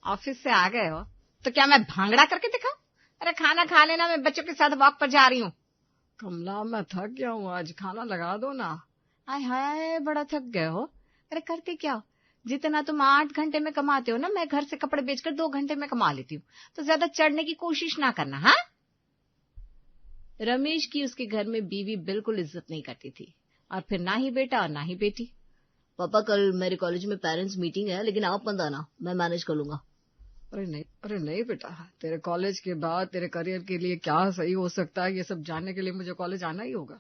Office से आ गए हो तो क्या मैं भांगड़ा करके दिखाऊं? अरे खाना खा लेना, मैं बच्चों के साथ वॉक पर जा रही हूँ। कमला मैं थक गया हूँ, आज खाना लगा दो ना। हाय हाय, बड़ा थक गए हो। अरे करते क्या हो, जितना तुम 8 घंटे में कमाते हो ना, मैं घर से कपड़े बेचकर 2 घंटे में कमा लेती हूँ। तो ज्यादा चढ़ने की कोशिश ना करना। हाँ, रमेश की उसके घर में बीवी बिल्कुल इज्जत नहीं करती थी, और फिर ना ही बेटा और ना ही बेटी। पापा कल मेरे कॉलेज में पेरेंट्स मीटिंग है, लेकिन आप मत आना, मैं मैनेज कर लूंगा। अरे नहीं बेटा, तेरे कॉलेज के बाद तेरे करियर के लिए क्या सही हो सकता है, ये सब जानने के लिए मुझे कॉलेज आना ही होगा।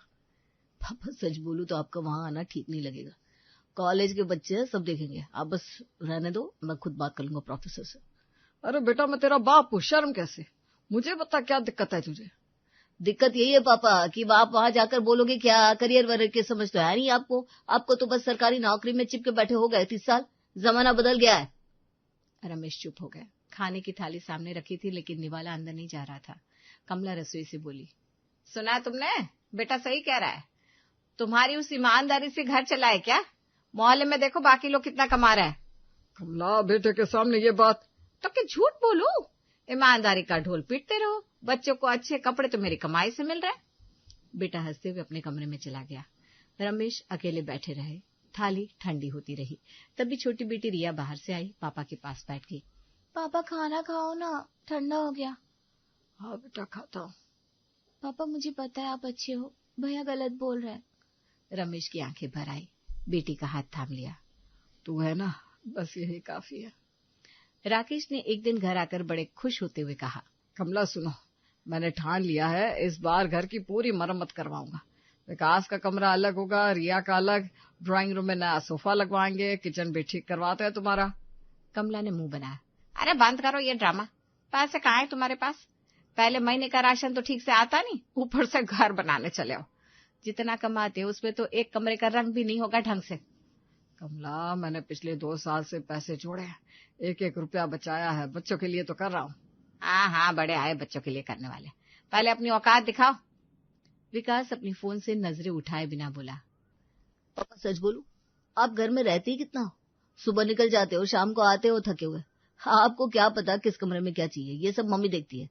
पापा सच बोलूं तो आपका वहां आना ठीक नहीं लगेगा। कॉलेज के बच्चे हैं, सब देखेंगे, आप बस रहने दो, मैं खुद बात कर लूंगा प्रोफेसर से। अरे बेटा मैं तेरा बाप हूँ, शर्म कैसे? मुझे बता क्या दिक्कत है तुझे? दिक्कत यही है पापा कि आप वहां जाकर बोलोगे क्या, करियर वरियर की समझ तो है नहीं आपको तो बस सरकारी नौकरी में चिपके बैठे हो गए 30 साल। जमाना बदल गया है। रमेश चुप हो गया। खाने की थाली सामने रखी थी, लेकिन निवाला अंदर नहीं जा रहा था। कमला रसोई से बोली, सुना है तुमने? बेटा सही कह रहा है। तुम्हारी उस ईमानदारी से घर चला है क्या? मोहल्ले में देखो बाकी लोग कितना कमा रहे हैं। कमला बेटे के सामने ये बात तो क्या झूठ बोलूं? ईमानदारी का ढोल पीटते रहो, बच्चों को अच्छे कपड़े तो मेरी कमाई से मिल रहे हैं। बेटा हंसते हुए अपने कमरे में चला गया। रमेश अकेले बैठे रहे। थाली ठंडी होती रही। तभी छोटी बेटी रिया बाहर से आई, पापा के पास बैठ गई। पापा खाना खाओ ना, ठंडा हो गया। हाँ बेटा खाता हूँ। पापा मुझे पता है आप अच्छे हो, भैया गलत बोल रहे हैं। रमेश की आंखें भर आई। बेटी का हाथ थाम लिया। तू है ना, बस यही काफी है। राकेश ने एक दिन घर आकर बड़े खुश होते हुए कहा, कमला सुनो, मैंने ठान लिया है, इस बार घर की पूरी मरम्मत करवाऊंगा। विकास का कमरा अलग होगा, रिया का अलग, ड्राइंग रूम में नया सोफा लगवाएंगे, किचन भी ठीक करवाते हैं तुम्हारा। कमला ने मुंह बनाया, अरे बंद करो ये ड्रामा, पैसे कहाँ है तुम्हारे पास? पहले महीने का राशन तो ठीक से आता नहीं, ऊपर से घर बनाने चले आओ। जितना कमाते हो उसमें तो एक कमरे का रंग भी नहीं होगा ढंग से। कमला मैंने पिछले 2 साल से पैसे जोड़े हैं, 1-1 रुपया बचाया है, बच्चों के लिए तो कर रहा हूँ। हाँ, बड़े आए बच्चों के लिए करने वाले, पहले अपनी औकात दिखाओ। विकास अपनी फोन से नजरें उठाए बिना बोला, पापा सच बोलूं, आप घर में रहते ही कितना हो? सुबह निकल जाते हो, शाम को आते हो थके हुए। आपको क्या पता किस कमरे में क्या चाहिए, ये सब मम्मी देखती है।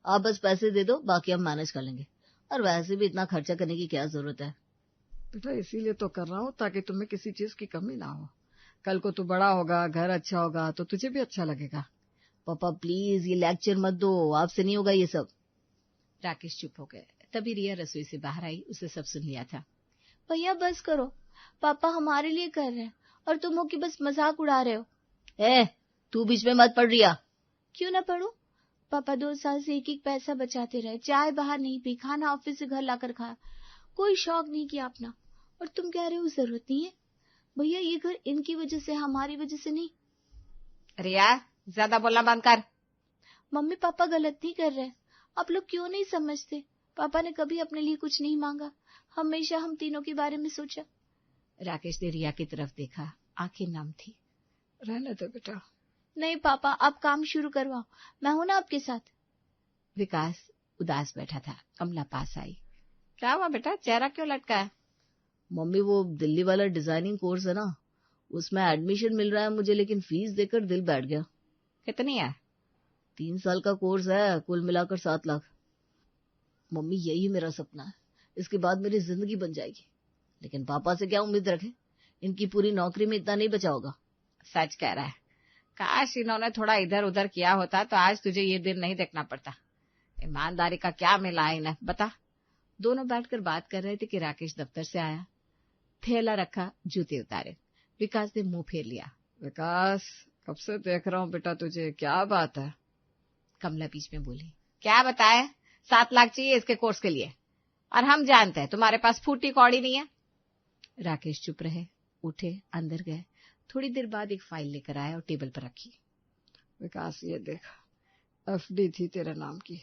आप बस पैसे दे दो, बाकी हम मैनेज कर लेंगे। और वैसे भी इतना खर्चा करने की क्या जरूरत है? बेटा इसीलिए तो कर रहा हूँ ताकि तुम्हें किसी चीज की कमी ना हो। कल को तू बड़ा होगा, घर अच्छा होगा तो तुझे भी अच्छा लगेगा। पापा प्लीज ये लेक्चर मत दो, आपसे नहीं होगा ये सब। राकेश चुप हो गए। तभी रिया रसोई से बाहर आई, उसे सब सुन लिया था। भैया बस करो, पापा हमारे लिए कर रहे हैं और तुम हो कि बस मजाक उड़ा रहे हो। तू बीच में मत पड़ रिया। क्यों ना पढ़ू? पापा 2 साल से एक पैसा बचाते रहे, चाय बाहर नहीं पी, खाना ऑफिस से घर लाकर खाया, कोई शौक नहीं किया अपना। और तुम कह रहे हो जरूरत नहीं है? भैया ये घर इनकी वजह से, हमारी वजह से नहीं। रिया ज्यादा बोलना बंद कर। मम्मी पापा गलत नहीं कर रहे, आप लोग क्यों नहीं समझते? पापा ने कभी अपने लिए कुछ नहीं मांगा, हमेशा हम तीनों के बारे में सोचा। राकेश ने रिया की तरफ देखा, आंखें नम थी। रहने दो बेटा। नहीं पापा, आप काम शुरू करवाओ, मैं हूं ना आपके साथ। विकास उदास बैठा था। कमला पास आई। क्या हुआ बेटा, चेहरा क्यों लटका है? मम्मी वो दिल्ली वाला डिजाइनिंग कोर्स है ना, उसमें एडमिशन मिल रहा है मुझे, लेकिन फीस देकर दिल बैठ गया। कितनी है? 3 साल का कोर्स है, कुल मिलाकर 7 लाख। मम्मी यही मेरा सपना है, इसके बाद मेरी जिंदगी बन जाएगी। लेकिन पापा से क्या उम्मीद रखें, इनकी पूरी नौकरी में इतना नहीं बचा होगा। सच कह रहा है, काश इन्होंने थोड़ा इधर उधर किया होता तो आज तुझे ये दिन नहीं देखना पड़ता। ईमानदारी का क्या मिला है इन्हें, बता। दोनों बैठकर बात कर रहे थे कि राकेश दफ्तर से आया। थैला रखा, जूते उतारे। विकास ने मुंह फेर लिया। विकास कब से देख रहा हूँ बेटा तुझे, क्या बात है? कमला बीच में बोली, क्या बताए, 7 लाख चाहिए इसके कोर्स के लिए, और हम जानते हैं तुम्हारे पास फूटी कौड़ी नहीं है। राकेश चुप रहे, उठे, अंदर गए। थोड़ी देर बाद एक फाइल लेकर आया और टेबल पर रखी। विकास ये देख, एफडी थी तेरे नाम की,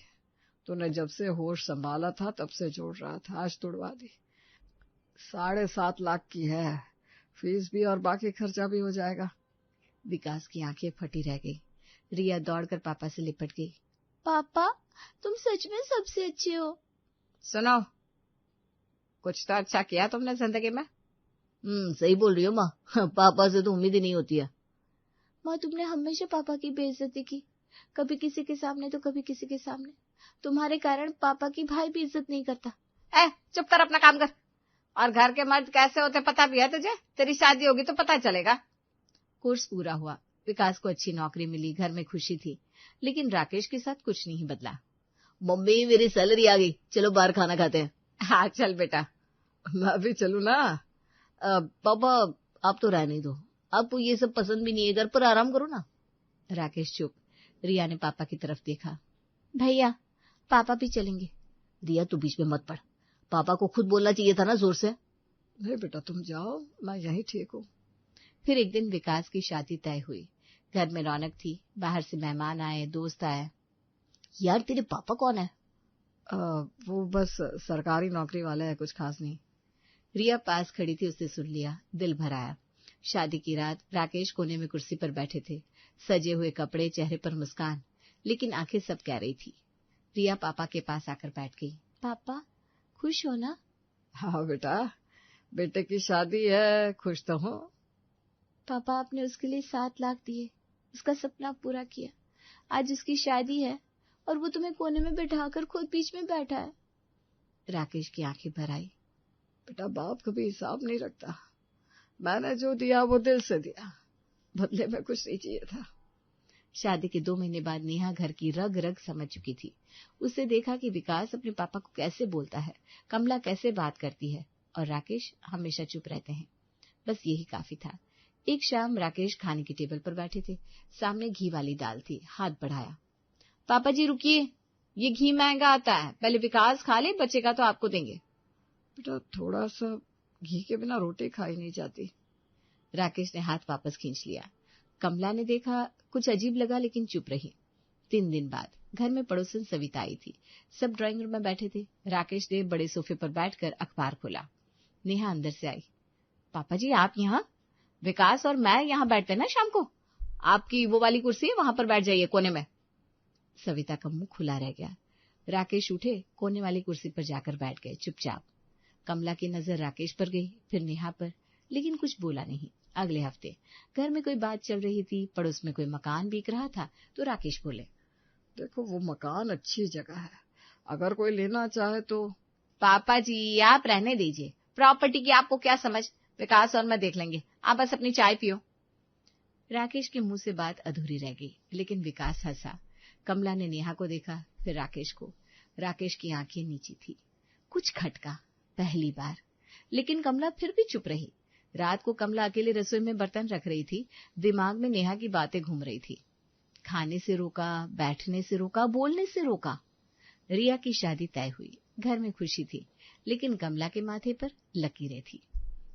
तूने जब से होश संभाला था तब से जोड़ रहा था, आज तुड़वा दी। 7.5 लाख की है, फीस भी और बाकी खर्चा भी हो जाएगा। विकास की आंखें फटी रह गई। रिया दौड़कर पापा से लिपट गई। पापा तुम सच में सबसे अच्छे हो। सुनो, कुछ तो अच्छा किया तुमने जिंदगी में। सही बोल रही हो माँ, पापा से तो उम्मीद ही नहीं होती है। माँ, तुमने हमेशा पापा की बेइज्जती की, कभी किसी के सामने तो कभी किसी के सामने। तुम्हारे कारण पापा की भाई भी इज्जत नहीं करता। चुप कर, अपना काम कर। और घर के मर्द कैसे होते पता भी है तुझे? तेरी शादी होगी तो पता चलेगा। कोर्स पूरा हुआ, विकास को अच्छी नौकरी मिली, घर में खुशी थी, लेकिन राकेश के साथ कुछ नहीं बदला। मम्मी, मेरी सैलरी आ गई, चलो बाहर खाना खाते हैं। हाँ चल बेटा। मैं भी चलूं ना? पापा, आप तो रहने दो, आपको ये सब पसंद भी नहीं है, घर पर आराम करो ना। राकेश चुप। रिया ने पापा की तरफ देखा। भैया, पापा भी चलेंगे। रिया, तू बीच में मत पड़, पापा को खुद बोलना चाहिए था ना जोर से। नहीं बेटा, तुम जाओ, मैं यहीं ठीक हूँ। फिर एक दिन विकास की शादी तय हुई। घर में रौनक थी, बाहर से मेहमान आए, दोस्त आए। यार, तेरे पापा कौन है? वो बस सरकारी नौकरी वाले है, कुछ खास नहीं। रिया पास खड़ी थी, उससे सुन लिया, दिल भर आया। शादी की रात राकेश कोने में कुर्सी पर बैठे थे, सजे हुए कपड़े, चेहरे पर मुस्कान, लेकिन आंखें सब कह रही थी। रिया पापा के पास आकर बैठ गई। पापा, खुश हो ना? हाँ बेटा, बेटे की शादी है, खुश तो हूँ। पापा, आपने उसके लिए 7 लाख दिए, उसका सपना पूरा किया। आज उसकी शादी है और वो तुम्हें कोने में बैठाकर खुद बीच में बैठा है। राकेश की आंखें भर आई। बेटा, बाप कभी हिसाब नहीं रखता, मैंने जो दिया वो दिल से दिया, बदले में कुछ नहीं चाहिए था। शादी के 2 महीने बाद नेहा घर की रग रग समझ चुकी थी। उससे देखा कि विकास अपने पापा को कैसे बोलता है, कमला कैसे बात करती है, और राकेश हमेशा चुप रहते हैं। बस यही काफी था। एक शाम राकेश खाने की टेबल पर बैठे थे, सामने घी वाली दाल थी। हाथ बढ़ाया। पापा जी रुकिए, ये घी महंगा आता है, पहले विकास खा ले, बचेगा तो आपको देंगे। बेटा, थोड़ा सा घी के बिना रोटी खाई नहीं जाती। राकेश ने हाथ वापस खींच लिया। कमला ने देखा, कुछ अजीब लगा, लेकिन चुप रही। 3 दिन बाद घर में पड़ोसन सविता आई थी। सब ड्राइंग रूम में बैठे थे। राकेश ने बड़े सोफे पर बैठकर अखबार खोला। नेहा अंदर से आई। पापा जी, आप यहाँ? विकास और मैं यहाँ बैठते ना शाम को, आपकी वो वाली कुर्सी है, वहां पर बैठ जाइए कोने में। सविता का मुंह खुला रह गया। राकेश उठे, कोने वाली कुर्सी पर जाकर बैठ गए चुपचाप। कमला की नजर राकेश पर गई, फिर नेहा पर, लेकिन कुछ बोला नहीं। अगले हफ्ते घर में कोई बात चल रही थी, पड़ोस में कोई मकान बिक रहा था, तो राकेश बोले, देखो वो मकान अच्छी जगह है, अगर कोई लेना चाहे तो। पापा जी, आप रहने दीजिए, प्रॉपर्टी की आपको क्या समझ, विकास और मैं देख लेंगे, आप बस अपनी चाय पियो। राकेश के मुंह से बात अधूरी रह गई, लेकिन विकास हंसा। कमला ने नेहा को देखा, फिर राकेश को। राकेश की आंखें नीची थी। कुछ खटका, पहली बार, लेकिन कमला फिर भी चुप रही। रात को कमला अकेले रसोई में बर्तन रख रही थी, दिमाग में नेहा की बातें घूम रही थी। खाने से रोका, बैठने से रोका, बोलने से रोका। रिया की शादी तय हुई, घर में खुशी थी, लेकिन कमला के माथे पर लकीरें थी।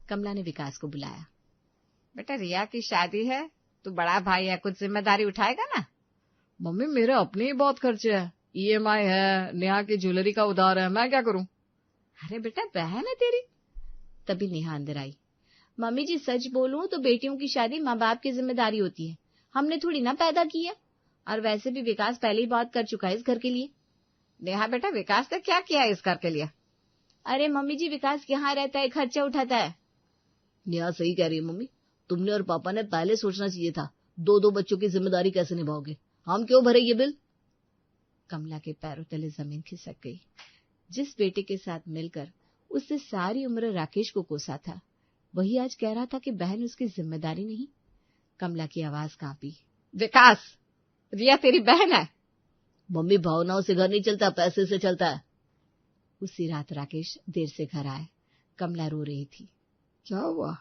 कमला ने विकास को बुलाया। बेटा, रिया की शादी है, तू बड़ा भाई है, कुछ जिम्मेदारी उठाएगा ना? मम्मी, मेरे अपने ही बहुत खर्चे हैं, EMI है, नेहा की ज्वेलरी का उधार है, मैं क्या करूं? अरे बेटा, बहन है तेरी। तभी नेहा अंदर आई। मम्मी जी, सच बोलूं तो बेटियों की शादी माँ बाप की जिम्मेदारी होती है, हमने थोड़ी ना पैदा की है, और वैसे भी विकास पहले ही बात कर चुका है इस घर के लिए। नेहा बेटा, विकास ने क्या किया इस घर के लिए? अरे मम्मी जी, विकास यहाँ रहता है, खर्चा उठाता है। नेहा सही कह रही है मम्मी, तुमने और पापा ने पहले सोचना चाहिए था, 2 बच्चों की जिम्मेदारी कैसे निभाओगे, हम क्यों भरे ये बिल। कमला के पैरों तले जमीन खिसक गई। जिस बेटे के साथ मिलकर उससे सारी उम्र राकेश को कोसा था, वही आज कह रहा था कि बहन उसकी जिम्मेदारी नहीं। कमला की आवाज कांपी। विकास, रिया तेरी बहन है। मम्मी, भावनाओं से घर नहीं चलता, पैसे से चलता है। उसी रात राकेश देर से घर आए। कमला रो रही थी। क्या हुआ?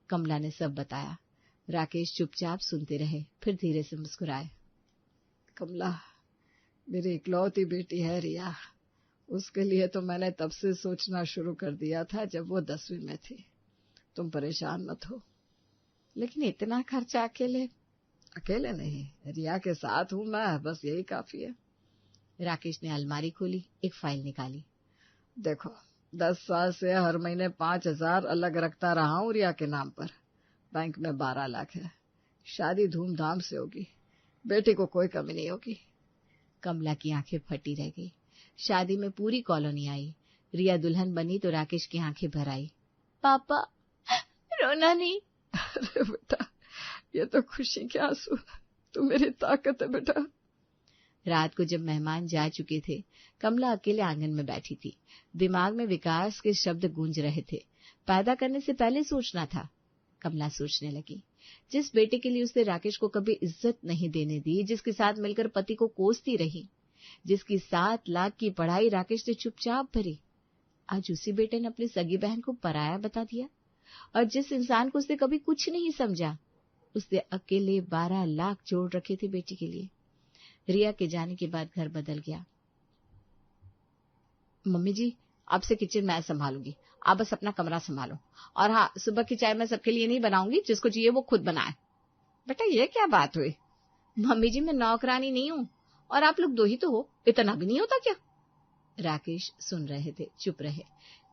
कमला ने सब बताया। राकेश चुपचाप सुनते रहे, फिर धीरे से मुस्कुराए। कमला, मेरी इकलौती बेटी है रिया, उसके लिए तो मैंने तब से सोचना शुरू कर दिया था जब वो 10वीं में थी। तुम परेशान मत हो, लेकिन इतना खर्चा अकेले नहीं, रिया के साथ हूं मैं, बस यही काफी है। राकेश ने अलमारी खोली, एक फाइल निकाली। देखो, 10 साल से हर महीने 5,000 अलग रखता रहा हूं रिया के नाम पर। बैंक में 12 लाख है। शादी धूमधाम से होगी, बेटी को कोई कमी नहीं होगी। कमला की आंखें फटी रह गई। शादी में पूरी कॉलोनी आई। रिया दुल्हन बनी तो राकेश की आंखें भर आई। पापा, रोना नहीं। अरे बेटा, ये तो खुशी के आंसू, तू मेरी ताकत है बेटा। रात को जब मेहमान जा चुके थे, कमला अकेले आंगन में बैठी थी। दिमाग में विकास के शब्द गूंज रहे थे। पैदा करने से पहले सोचना था। कमला सोचने लगी, जिस बेटे के लिए उसने राकेश को कभी इज्जत नहीं देने दी, जिसके साथ मिलकर पति को कोसती रही, जिसकी 7 लाख की पढ़ाई राकेश ने चुपचाप भरी, आज उसी बेटे ने अपनी सगी बहन को पराया बता दिया। और जिस इंसान को उसने कभी कुछ नहीं समझा, उसने अकेले 12 लाख जोड़ रखे थे बेटी के लिए। रिया के जाने के बाद घर बदल गया। मम्मी जी, अब से किचन मैं संभालूंगी, आप बस अपना कमरा संभालो। और हाँ, सुबह की चाय मैं सबके लिए नहीं बनाऊंगी, जिसको चाहिए वो खुद बनाए। बेटा ये क्या बात हुई? मम्मी जी, मैं नौकरानी नहीं हूँ, और आप लोग 2 ही तो हो, इतना भी नहीं होता क्या? राकेश सुन रहे थे, चुप रहे।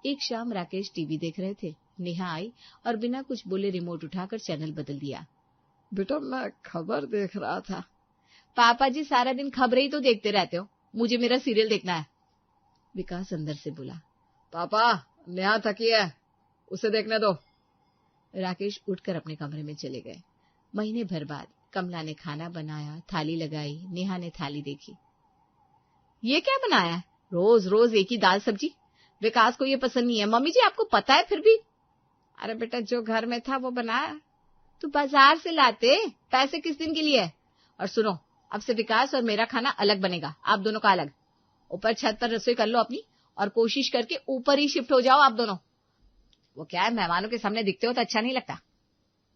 एक शाम राकेश टीवी देख रहे थे। नेहा आई और बिना कुछ बोले रिमोट उठाकर चैनल बदल दिया। बेटा मैं खबर देख रहा था। पापा जी, सारा दिन खबरें ही तो देखते रहते हो, मुझे मेरा सीरियल देखना है। विकास अंदर से बोला। पापा, नेहा थकी है, उसे देखने दो। राकेश उठकर अपने कमरे में चले गए। महीने भर बाद कमला ने खाना बनाया, थाली लगाई। नेहा ने थाली देखी। ये क्या बनाया है? रोज रोज एक ही दाल सब्जी। विकास को ये पसंद नहीं है। मम्मी जी, आपको पता है फिर भी? अरे बेटा, जो घर में था वो बनाया। तू बाजार से लाते, पैसे किस दिन के लिए है? और सुनो, अब से विकास और मेरा खाना अलग बनेगा, आप दोनों का अलग। ऊपर छत पर रसोई कर लो अपनी, और कोशिश करके ऊपर ही शिफ्ट हो जाओ आप दोनों। वो क्या है, मेहमानों के सामने दिखते हो तो अच्छा नहीं लगता।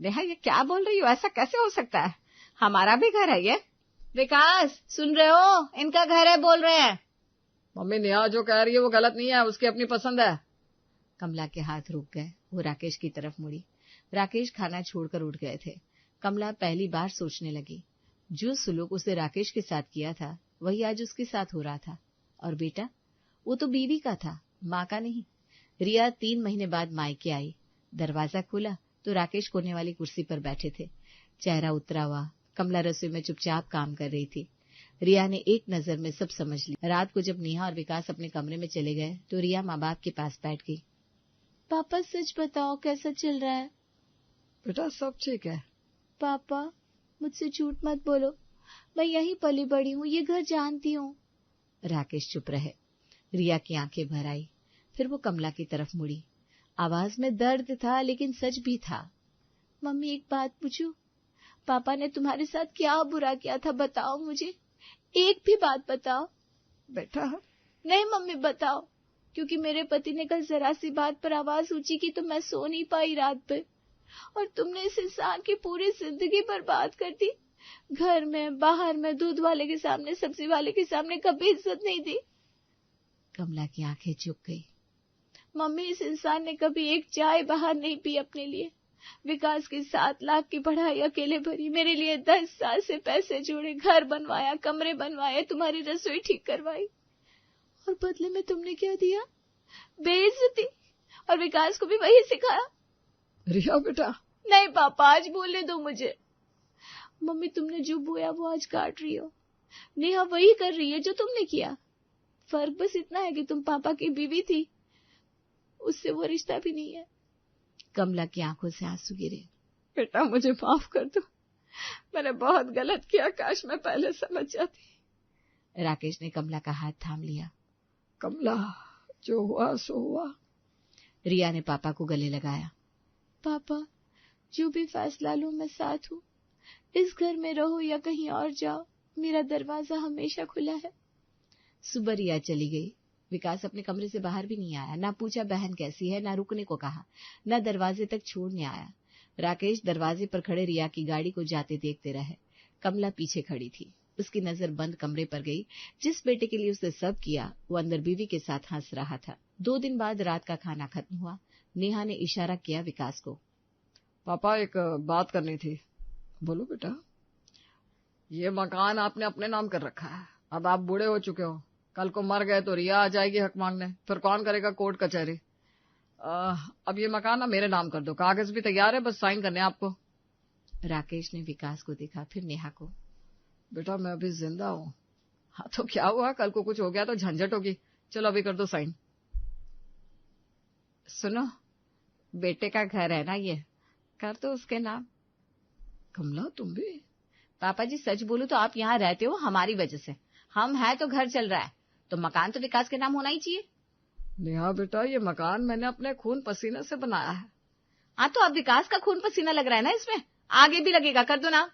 नेहा, ये क्या बोल रही हो? ऐसा कैसे हो सकता है? हमारा भी घर है ये। विकास, सुन रहे हो? इनका घर है बोल रहे हैं। मम्मी, नेहा जो कह रही है वो गलत नहीं है, उसकी अपनी पसंद है। कमला के हाथ रुक गए। वो राकेश की तरफ मुड़ी। राकेश खाना छोड़कर उठ गए थे। कमला पहली बार सोचने लगी, जो सुलूक उसे राकेश के साथ किया था, वही आज उसके साथ हो रहा था। और बेटा, वो तो बीवी का था, माँ का नहीं। रिया 3 महीने बाद मायके आई। दरवाजा खुला तो राकेश कोने वाली कुर्सी पर बैठे थे, चेहरा उतरा हुआ। कमला रसोई में चुपचाप काम कर रही थी। रिया ने एक नजर में सब समझ लिया। रात को जब नेहा और विकास अपने कमरे में चले गए तो रिया माँ बाप के पास बैठ गई। पापा सच बताओ, कैसा चल रहा है? बेटा सब ठीक है। पापा, मुझसे झूठ मत बोलो, मैं यहीं पली बड़ी हूँ, ये घर जानती हूँ। राकेश चुप रहे। रिया की आंखें भर आई। फिर वो कमला की तरफ मुड़ी। आवाज में दर्द था, लेकिन सच भी था। मम्मी, एक बात पूछूं? पापा ने तुम्हारे साथ क्या बुरा किया था, बताओ मुझे, एक भी बात बताओ। बेटा नहीं मम्मी, बताओ, क्योंकि मेरे पति ने कल जरा सी बात पर आवाज ऊंची की तो मैं सो नहीं पाई रात भर, और तुमने इस इंसान की पूरी जिंदगी बर्बाद कर दी। घर में, बाहर में, दूध वाले के सामने, सब्जी वाले के सामने कभी इज्जत नहीं दी। कमला की आंखें झुक गई। मम्मी, इस इंसान ने कभी एक चाय बाहर नहीं पी अपने लिए। विकास की 7 लाख की पढ़ाई अकेले भरी, मेरे लिए 10 साल से पैसे जोड़े, घर बनवाया, कमरे बनवाए, तुम्हारी रसोई ठीक करवाई, और बदले में तुमने क्या दिया? बेइज्जती। और विकास को भी वही सिखाया। रिया बेटा। नहीं पापा, आज बोलने दो मुझे। मम्मी, तुमने जो बोया वो आज काट रही हो। नेहा वही कर रही है जो तुमने किया। फर्क बस इतना है कि तुम पापा की बीवी थी, उससे वो रिश्ता भी नहीं है। कमला की आंखों से आंसू गिरे। बेटा मुझे माफ कर दो, मैंने बहुत गलत किया, काश मैं पहले समझ जाती। राकेश ने कमला का हाथ थाम लिया। कमला, जो हुआ सो हुआ। रिया ने पापा को गले लगाया। पापा, जो भी फैसला लूं मैं साथ हूँ। इस घर में रहो या कहीं और जाओ, मेरा दरवाजा हमेशा खुला है। सुबह रिया चली गई। विकास अपने कमरे से बाहर भी नहीं आया। ना पूछा बहन कैसी है, ना रुकने को कहा, ना दरवाजे तक छोड़ने आया। राकेश दरवाजे पर खड़े रिया की गाड़ी को जाते देखते रहे। कमला पीछे खड़ी थी। उसकी नजर बंद कमरे पर गई। जिस बेटे के लिए उसने सब किया, वो अंदर बीवी के साथ हंस रहा था। 2 दिन बाद रात का खाना खत्म हुआ। नेहा ने इशारा किया विकास को। पापा, एक बात करनी थी। बोलो बेटा। ये मकान आपने अपने नाम कर रखा है, अब आप बूढ़े हो चुके हो, कल को मर गए तो रिया आ जाएगी हक मांगने, फिर कौन करेगा कोर्ट कचहरी। अब ये मकान ना मेरे नाम कर दो, कागज भी तैयार है, बस साइन करने आपको। राकेश ने विकास को देखा, फिर नेहा को। बेटा मैं अभी जिंदा हूँ। हाँ तो क्या हुआ, कल को कुछ हो गया तो झंझट होगी, चलो अभी कर दो साइन। सुनो, बेटे का घर है ना ये, कर दो उसके नाम। कमला तुम भी? पापा जी सच बोलूं तो आप यहाँ रहते हो हमारी वजह से। हम है तो घर चल रहा है, तो मकान तो विकास के नाम होना ही चाहिए। नेहा बेटा, ये मकान मैंने अपने खून पसीने से बनाया है। हाँ तो अब विकास का खून पसीना लग रहा है ना इसमें, आगे भी लगेगा, कर दो ना।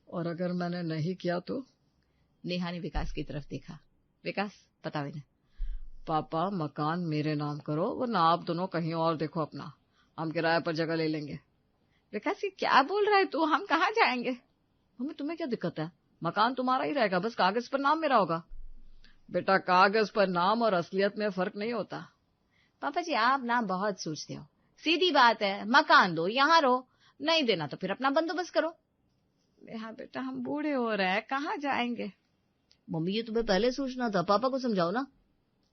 और अगर मैंने नहीं किया तो? नेहा ने विकास की तरफ देखा। विकास बताओ इन्हें। पापा मकान मेरे नाम करो, वरना आप दोनों कहीं और देखो अपना, हम किराए पर जगह ले लेंगे। विकास ये क्या बोल रहा है तू, हम कहाँ जाएंगे? मम्मी तुम्हें क्या दिक्कत है? मकान तुम्हारा ही रहेगा, बस कागज पर नाम मेरा होगा। बेटा कागज पर नाम और असलियत में फर्क नहीं होता। पापा जी आप ना बहुत सोचते हो, सीधी बात है, मकान दो यहाँ रहो, नहीं देना तो फिर अपना बंदोबस्त करो। हाँ बेटा हम बूढ़े हो रहे हैं, कहाँ जाएंगे? मम्मी ये तुम्हें पहले सोचना था, पापा को समझाओ ना।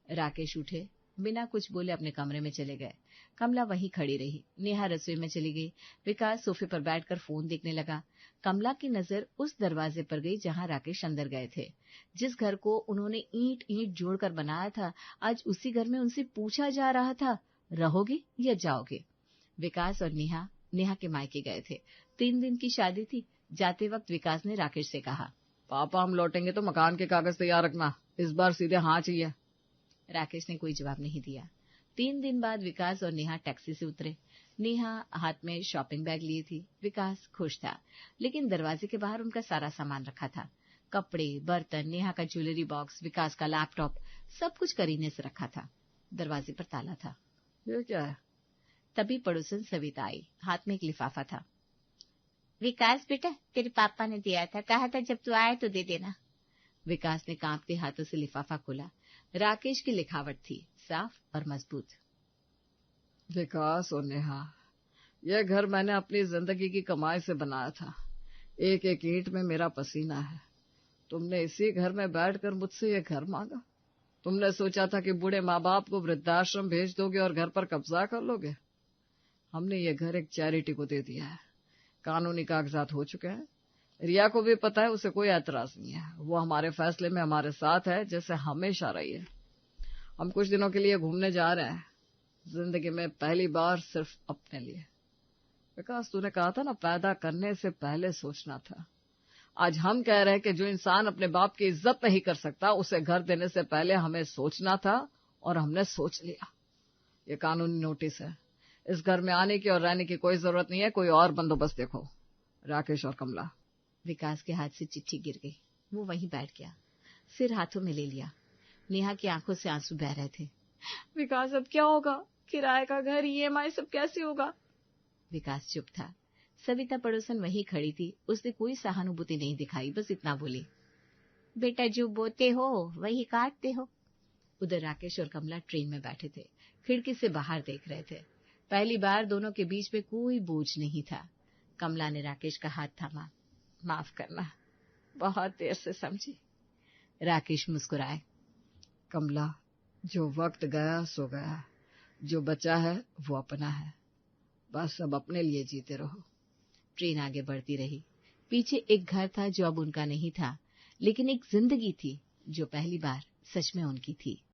राकेश उठे, बिना कुछ बोले अपने कमरे में चले गए। कमला वहीं खड़ी रही। नेहा रसोई में चली गई। विकास सोफे पर बैठकर फोन देखने लगा। कमला की नजर उस दरवाजे पर गई जहां राकेश अंदर गए थे। जिस घर को उन्होंने ईंट ईंट जोड़कर बनाया था, आज उसी घर में उनसे पूछा जा रहा था, रहोगे या जाओगे? विकास और नेहा के मायके गए थे। 3 दिन की शादी थी। जाते वक्त विकास ने राकेश से कहा, पापा हम लौटेंगे तो मकान के कागज तैयार रखना, इस बार सीधे हाँ चाहिए। राकेश ने कोई जवाब नहीं दिया। 3 दिन बाद विकास और नेहा टैक्सी से उतरे। नेहा हाथ में शॉपिंग बैग लिए थी। विकास खुश था, लेकिन दरवाजे के बाहर उनका सारा सामान रखा था। कपड़े, बर्तन, नेहा का ज्वेलरी बॉक्स, विकास का लैपटॉप, सब कुछ करीने से रखा था। दरवाजे पर ताला था। ये क्या है? तभी पड़ोसन सविता आई, हाथ में एक लिफाफा था। विकास बेटा तेरे पापा ने दिया था, कहा था जब तू आए तो दे देना। विकास ने कांपते हाथों से लिफाफा खोला। राकेश की लिखावट थी, साफ और मजबूत। विकास और नेहा, यह घर मैंने अपनी जिंदगी की कमाई से बनाया था। एक एक ईंट में मेरा पसीना है। तुमने इसी घर में बैठकर मुझसे ये घर मांगा। तुमने सोचा था कि बूढ़े माँ बाप को वृद्धाश्रम भेज दोगे और घर पर कब्जा कर लोगे। हमने ये घर एक चैरिटी को दे दिया है। कानूनी कागजात हो चुके हैं। रिया को भी पता है, उसे कोई ऐतराज नहीं है। वो हमारे फैसले में हमारे साथ है, जैसे हमेशा रही है। हम कुछ दिनों के लिए घूमने जा रहे हैं, जिंदगी में पहली बार सिर्फ अपने लिए। विकास तूने कहा था ना, पैदा करने से पहले सोचना था। आज हम कह रहे हैं कि जो इंसान अपने बाप की इज्जत नहीं कर सकता, उसे घर देने से पहले हमें सोचना था, और हमने सोच लिया। ये कानूनी नोटिस है। इस घर में आने की और रहने की कोई जरूरत नहीं है। कोई और बंदोबस्त देखो। राकेश और कमला। विकास के हाथ से चिट्ठी गिर गई। वो वहीं बैठ गया, सिर हाथों में ले लिया। नेहा की आंखों से आंसू बह रहे थे। विकास अब क्या होगा? किराए का घर, EMI सब कैसे होगा? विकास चुप था। सविता पड़ोसन वहीं खड़ी थी। उसने कोई सहानुभूति नहीं दिखाई, बस इतना बोली, बेटा जो बोते हो वही काटते हो। उधर राकेश और कमला ट्रेन में बैठे थे, खिड़की से बाहर देख रहे थे। पहली बार दोनों के बीच में कोई बोझ नहीं था। कमला ने राकेश का हाथ थामा। माफ करना, बहुत देर से समझी। राकेश मुस्कुराए। कमला, जो वक्त गया सो गया, जो बचा है वो अपना है, बस अब अपने लिए जीते रहो। ट्रेन आगे बढ़ती रही। पीछे एक घर था जो अब उनका नहीं था, लेकिन एक जिंदगी थी जो पहली बार सच में उनकी थी।